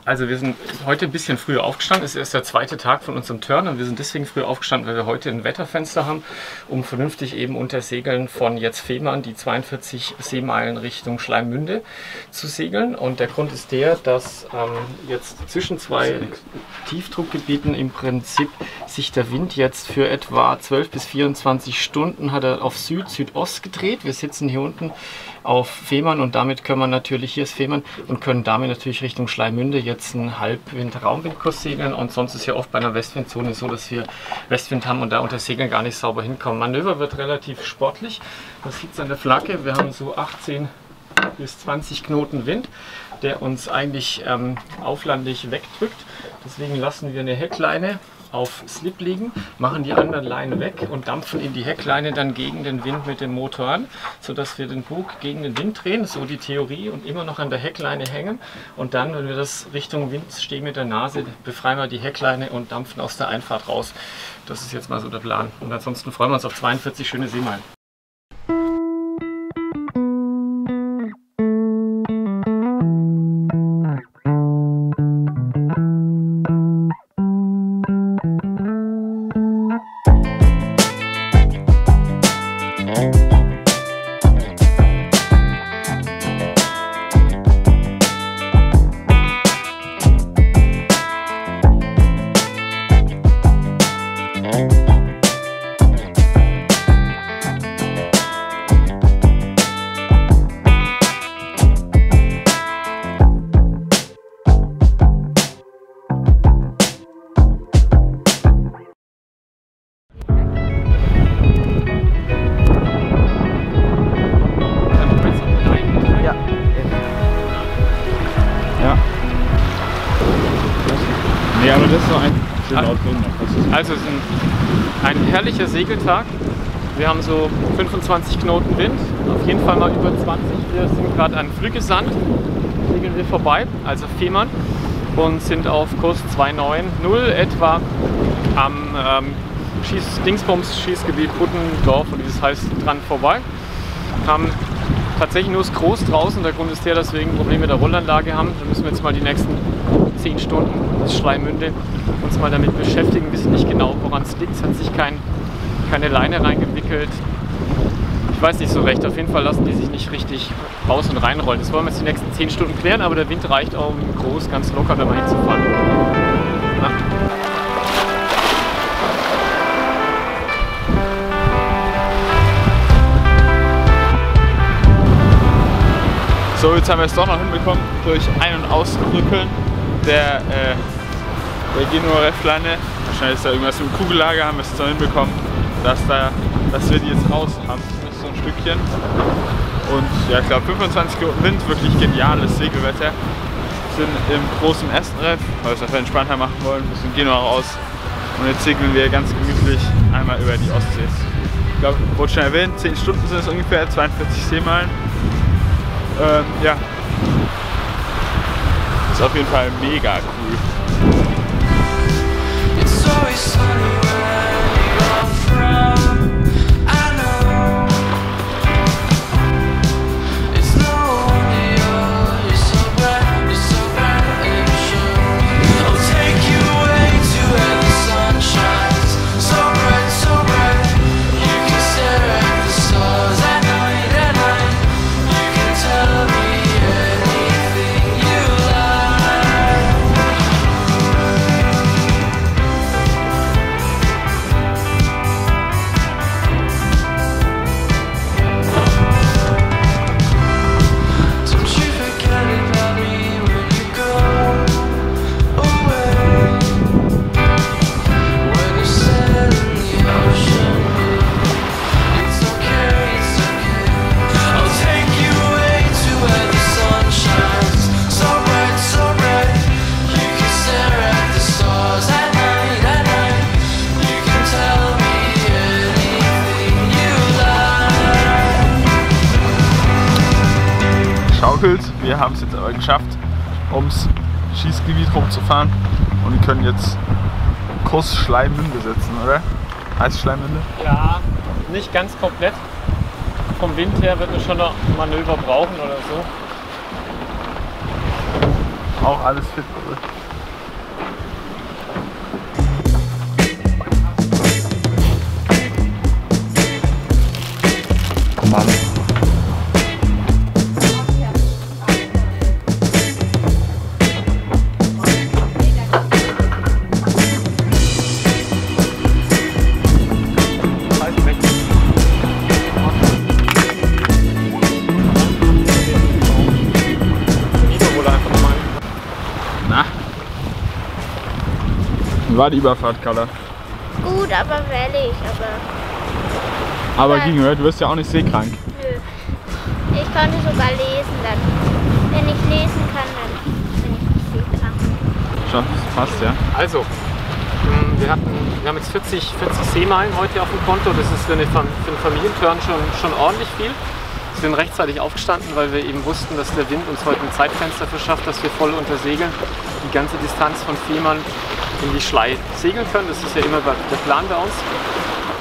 Also wir sind heute ein bisschen früher aufgestanden. Es ist erst der zweite Tag von unserem Turn und wir sind deswegen früher aufgestanden, weil wir heute ein Wetterfenster haben, um vernünftig eben unter Segeln von jetzt Fehmarn die 42 Seemeilen Richtung Schleimmünde zu segeln. Und der Grund ist der, dass jetzt zwischen zwei Tiefdruckgebieten im Prinzip sich der Wind jetzt für etwa 12 bis 24 Stunden hat er auf Süd-Südost gedreht. Wir sitzen hier unten auf Fehmarn und damit können wir natürlich, hier ist Fehmarn, und können damit natürlich Richtung Schleimmünde jetzt einen Halbwind-Raumwindkurs segeln, und sonst ist ja oft bei einer Westwindzone so, dass wir Westwind haben und da unter Segeln gar nicht sauber hinkommen. Manöver wird relativ sportlich, man sieht es an der Flagge, wir haben so 18 bis 20 Knoten Wind, der uns eigentlich auflandig wegdrückt, deswegen lassen wir eine Heckleine auf Slip liegen, machen die anderen Leinen weg und dampfen in die Heckleine dann gegen den Wind mit dem Motor an, sodass wir den Bug gegen den Wind drehen, so die Theorie, und immer noch an der Heckleine hängen. Und dann, wenn wir das Richtung Wind stehen mit der Nase, befreien wir die Heckleine und dampfen aus der Einfahrt raus. Das ist jetzt mal so der Plan. Und ansonsten freuen wir uns auf 42 schöne Seemeilen. Ja, aber das ist so ein Also es ist ein herrlicher Segeltag. Wir haben so 25 Knoten Wind, auf jeden Fall mal über 20. Wir sind gerade an Flüggesand, segeln wir vorbei, also Fehmarn, und sind auf Kurs 290 etwa am Schießgebiet Buttendorf, und dieses heißt, dran vorbei. Haben tatsächlich nur das Groß draußen. Der Grund ist der, dass wir ein Problem mit der Rollanlage haben. Da müssen wir jetzt mal die nächsten 10 Stunden bis Schleimmünde uns mal damit beschäftigen. Wir wissen nicht genau, woran es liegt. Es hat sich keine Leine reingewickelt. Ich weiß nicht so recht. Auf jeden Fall lassen die sich nicht richtig raus und reinrollen. Das wollen wir jetzt die nächsten 10 Stunden klären, aber der Wind reicht auch im Groß ganz locker, wenn man hinzufahren. Ja. So, jetzt haben wir es doch noch hinbekommen durch Ein- und Ausrückeln der Genua-Refleine. Wahrscheinlich ist da irgendwas im Kugellager, haben wir es so hinbekommen, dass wir die jetzt raus haben. Das ist so ein Stückchen. Und ja, ich glaube 25 Knoten Wind, wirklich geniales Segelwetter. Wir sind im großen Estenriff, weil wir es einfach entspannter machen wollen, bis in Genua raus. Und jetzt segeln wir ganz gemütlich einmal über die Ostsee. Ich glaube, wurde schon erwähnt, 10 Stunden sind es ungefähr, 42 Seemeilen. Ja, ist auf jeden Fall mega cool. Wir haben es jetzt aber geschafft, ums Schießgebiet rumzufahren, und wir können jetzt Kurs Schleimmünde setzen, oder? Heißt Schleimmünde? Ja, nicht ganz komplett. Vom Wind her wird es schon noch ein Manöver brauchen oder so. auch alles fit. Mann. Wie war die Überfahrt, Carla? Gut, aber wellig, Aber ging, oder? Du wirst ja auch nicht seekrank. Nö. Ich konnte sogar lesen dann. Wenn ich lesen kann, dann bin ich nicht seekrank. Schon, das passt, ja. Also, wir haben jetzt 40 Seemeilen heute auf dem Konto. Das ist für einen Familienturn schon ordentlich viel. Wir sind rechtzeitig aufgestanden, weil wir eben wussten, dass der Wind uns heute ein Zeitfenster verschafft, dass wir voll untersegeln, die ganze Distanz von Fehmarn in die Schlei segeln können. Das ist ja immer der Plan bei uns.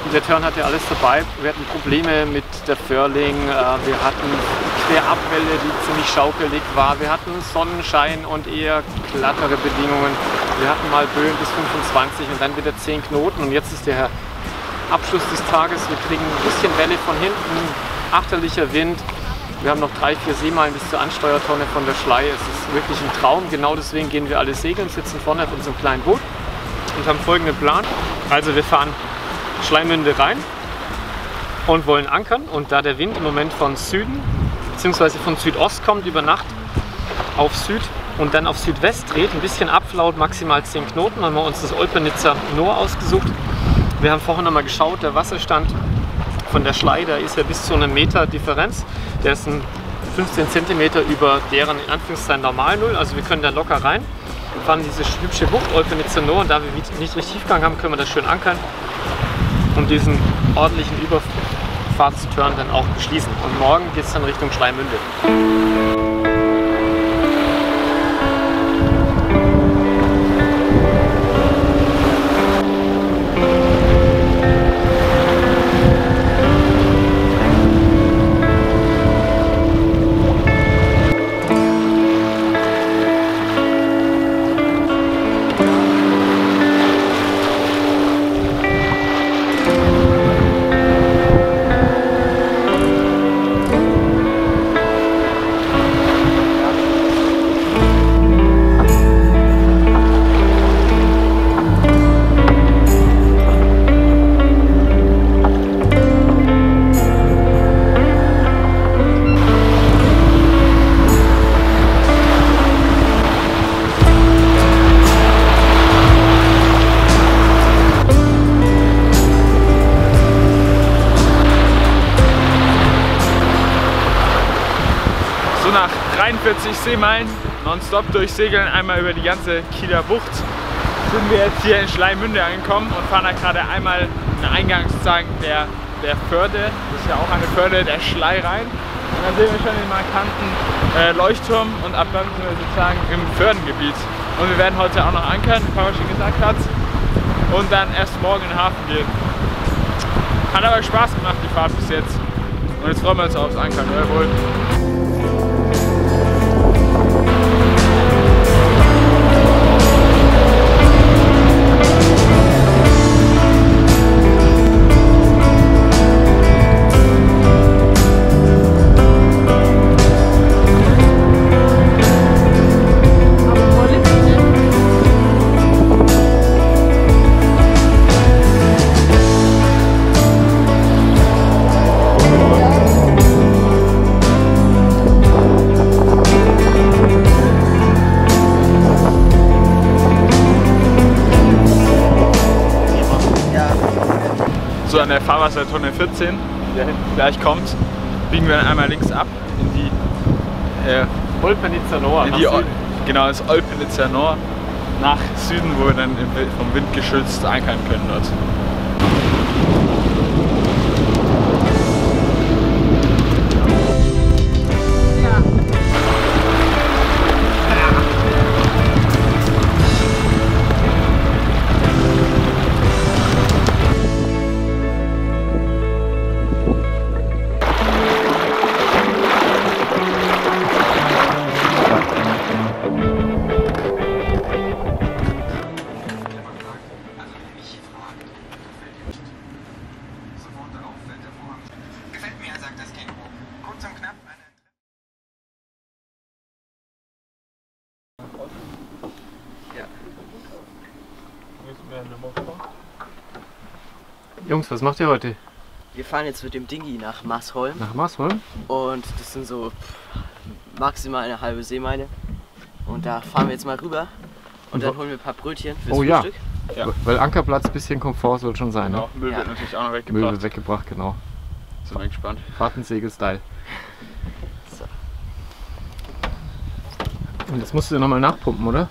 Und der Turn hatte alles dabei. Wir hatten Probleme mit der Furling, wir hatten Querabwelle, die ziemlich schaukelig war, wir hatten Sonnenschein und eher glattere Bedingungen. Wir hatten mal Böen bis 25 und dann wieder 10 Knoten und jetzt ist der Abschluss des Tages. Wir kriegen ein bisschen Welle von hinten, achterlicher Wind. Wir haben noch 3-4 Seemeilen bis zur Ansteuertonne von der Schlei. Es ist wirklich ein Traum. Genau deswegen gehen wir alle segeln, sitzen vorne auf unserem kleinen Boot und haben folgenden Plan. Also wir fahren Schleimünde rein und wollen ankern. Und da der Wind im Moment von Süden bzw. von Südost kommt über Nacht auf Süd und dann auf Südwest dreht, ein bisschen abflaut, maximal 10 Knoten, haben wir uns das Olpenitzer Noor ausgesucht. Wir haben vorhin noch mal geschaut, der Wasserstand von der Schlei, da ist ja bis zu einem Meter Differenz. Der ist 15 cm über deren in Anführungszeichen Normalnull, also wir können da locker rein. Wir fahren diese hübsche Bucht Olpenitzer Noor und da wir niedrig Tiefgang haben, können wir das schön ankern und diesen ordentlichen Überfahrtsturn dann auch beschließen. Und morgen geht es dann Richtung Schleimünde. Nach 43 Seemeilen nonstop durchsegeln, einmal über die ganze Kieler Bucht, sind wir jetzt hier in Schleimünde angekommen und fahren da gerade einmal den Eingang sozusagen der Förde, das ist ja auch eine Förde, der Schlei rein. Und dann sehen wir schon den markanten Leuchtturm und ab dann sind wir sozusagen im Fördengebiet. Und wir werden heute auch noch ankern, wie Papa schon gesagt hat, und dann erst morgen in den Hafen gehen. Hat aber Spaß gemacht, die Fahrt bis jetzt. Und jetzt freuen wir uns aufs Ankern, jawohl. So an der Fahrwassertonne 14, die da hinten gleich kommt, biegen wir dann einmal links ab in die Olpenitzer Noor. Genau, das Olpenitzer Noor nach Süden, wo wir dann vom Wind geschützt ankern können dort. Jungs, was macht ihr heute? Wir fahren jetzt mit dem Dingi nach Marsholm. Nach Marsholm? Und das sind so maximal eine halbe Seemeile. Und da fahren wir jetzt mal rüber. Und dann holen wir ein paar Brötchen fürs Frühstück. Ja. Weil Ankerplatz, bisschen Komfort soll schon sein, Genau, ne? Müll wird natürlich auch noch weggebracht. Müll wird weggebracht, genau. Sind wir gespannt. Fahrtensegel-Style. Und das musst du nochmal nachpumpen, oder?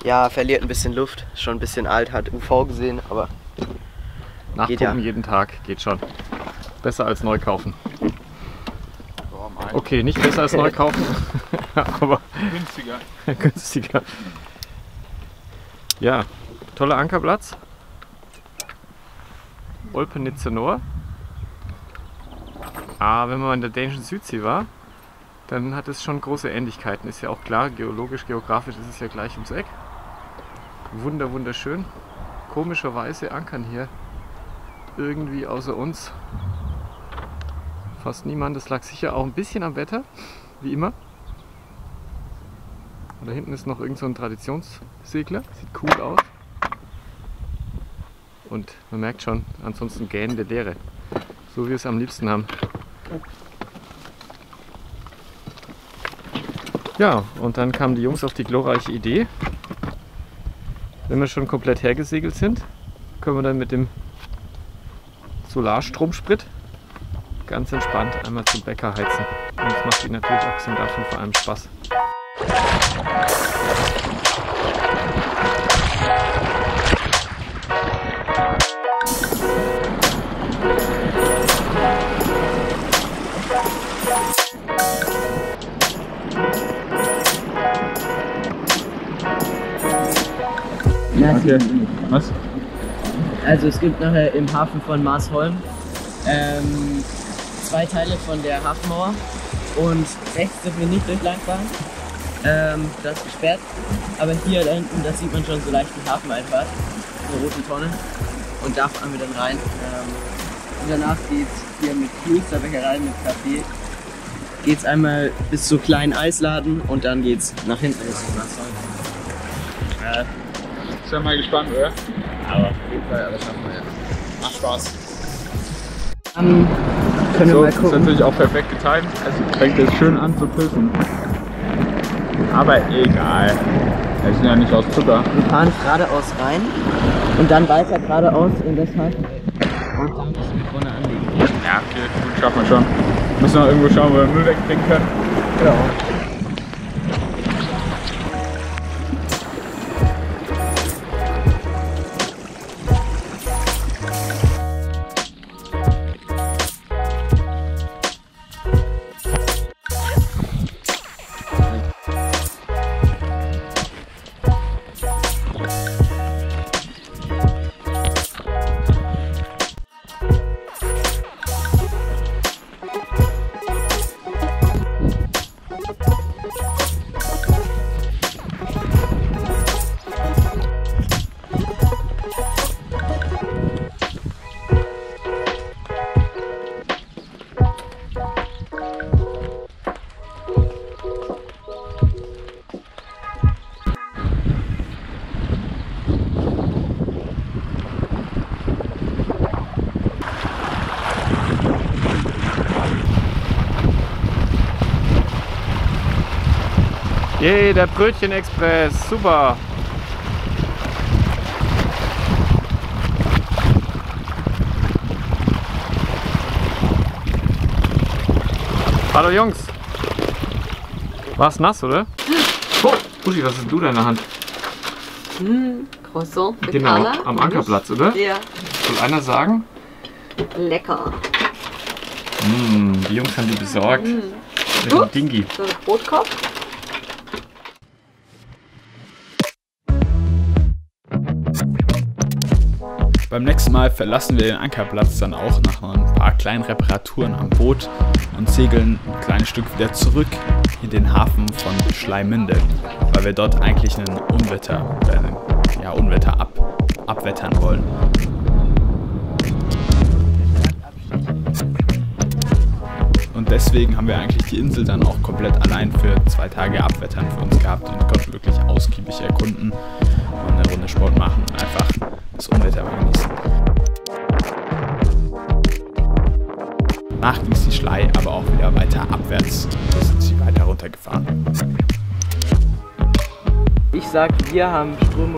Ja, verliert ein bisschen Luft. Ist schon ein bisschen alt, hat UV gesehen, aber Nachpumpen jeden Tag, geht schon. Besser als neu kaufen. Okay, nicht besser als neu kaufen, aber Günstiger. günstiger. Ja, toller Ankerplatz. Olpenitzer Nor. Aber wenn man in der dänischen Südsee war, dann hat es schon große Ähnlichkeiten. Ist ja auch klar, geologisch, geografisch ist es ja gleich ums Eck. Wunderschön. Komischerweise ankern hier irgendwie außer uns fast niemand. Das lag sicher auch ein bisschen am Wetter, wie immer. Und da hinten ist noch irgend so ein Traditionssegler. Sieht cool aus. Und man merkt schon, ansonsten gähnende Leere. So wie wir es am liebsten haben. Ja, und dann kamen die Jungs auf die glorreiche Idee. Wenn wir schon komplett hergesegelt sind, können wir dann mit dem Solarstromsprit ganz entspannt einmal zum Bäcker heizen. Und das macht ihnen natürlich abgesehen davon vor allem Spaß. Okay. Was? Also es gibt nachher im Hafen von Marsholm 2 Teile von der Hafenmauer und rechts dürfen wir nicht durchlangfahren. Das ist gesperrt, aber hier da hinten, das sieht man schon so leicht die Hafeneinfahrt, eine rote Tonne, und da fahren wir dann rein. Und danach geht's hier mit Klosterbäckerei, mit Kaffee, geht's einmal bis zu kleinen Eisladen und dann geht's nach hinten Richtung Marsholm. Ist ja mal gespannt, oder? Aber auf jeden Fall, aber schaffen wir ja. Macht Spaß. Können wir So, mal ist gucken. natürlich auch perfekt getimt. Also fängt jetzt schön an zu pissen. Aber egal. Wir sind ja nicht aus Zucker. Wir fahren geradeaus rein und dann weiter geradeaus in das Haus. Und da müssen wir vorne anlegen. Ja, okay, gut, schaffen wir schon. Wir müssen noch irgendwo schauen, wo wir Müll wegbringen können. Ja. Yay, der Brötchen-Express, super! Hallo Jungs! War's nass, oder? Oh, Uschi, was hast du da in der Hand? Croissant mit Genau, Carla. am Ankerplatz, oder? Ja, Soll einer sagen? lecker. Die Jungs haben die besorgt. Mit dem Dingi. So ein Brotkopf. Beim nächsten Mal verlassen wir den Ankerplatz dann auch nach ein paar kleinen Reparaturen am Boot und segeln ein kleines Stück wieder zurück in den Hafen von Schleimünde, weil wir dort eigentlich einen Unwetter abwettern wollen. Und deswegen haben wir eigentlich die Insel dann auch komplett allein für 2 Tage abwettern für uns gehabt und konnten wirklich ausgiebig erkunden und eine Runde Sport machen und einfach das Unwetter mal genießen. Danach ging es die Schlei aber auch wieder weiter abwärts. Da sind sie weiter runtergefahren. Ich sag, wir haben Strömung.